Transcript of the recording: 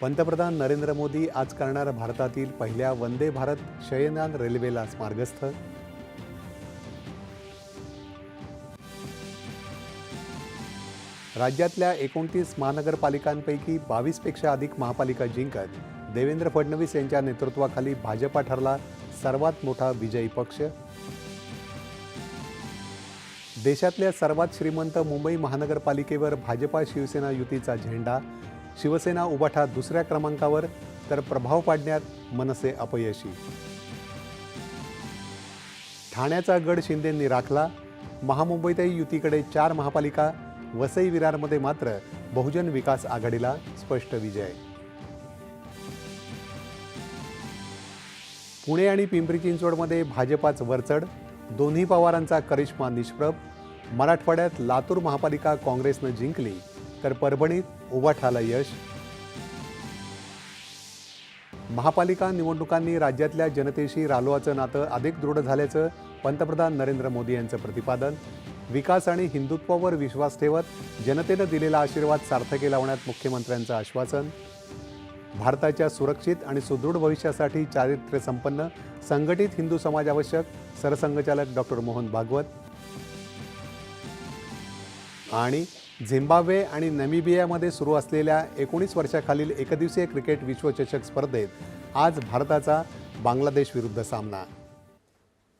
पंतप्रधान नरेंद्र मोदी आज करणार भारतातील पहिल्या वंदे भारत शयनयान रेल्वेला मार्गस्थ. राज्यातल्या 29 महानगरपालिकांपैकी 22 पेक्षा अधिक महापालिका जिंकत देवेंद्र फडणवीस यांच्या नेतृत्वाखाली भाजपा ठरला सर्वात मोठा विजयी पक्ष. देशातल्या सर्वात श्रीमंत मुंबई महानगरपालिकेवर भाजपा शिवसेना युतीचा झेंडा. शिवसेना उबाठा दुसऱ्या क्रमांकावर तर प्रभाव पाडण्यात मनसे अपयशी. ठाण्याचा गड शिंदेंनी राखला. महामुंबईतही युतीकडे 4 महापालिका. वसई विरारमध्ये मात्र बहुजन विकास आघाडीला स्पष्ट विजय. पुणे आणि पिंपरी चिंचवडमध्ये भाजपाच वरचढ. दोन्ही पवारांचा करिश्मा निष्प्रभ. मराठवाड्यात लातूर महापालिका काँग्रेसनं जिंकली तर परभणीत उबाठाला यश. महापालिका निवडणुकांनी राज्यातल्या जनतेशी रालोआचं नातं अधिक दृढ झाल्याचं पंतप्रधान नरेंद्र मोदी यांचं प्रतिपादन. विकास आणि हिंदुत्वावर विश्वास ठेवत जनतेनं दिलेला आशीर्वाद सार्थकी लावण्यात मुख्यमंत्र्यांचं आश्वासन. भारताच्या सुरक्षित आणि सुदृढ भविष्यासाठी चारित्र्य संपन्न संघटित हिंदू समाज आवश्यक. सरसंघचालक डॉक्टर मोहन भागवत. आणि झिम्बाब्वे आणि नमिबियामध्ये सुरू असलेल्या 19 वर्षाखालील एकदिवसीय क्रिकेट विश्वचषक स्पर्धेत आज भारताचा बांगलादेश विरुद्ध सामना.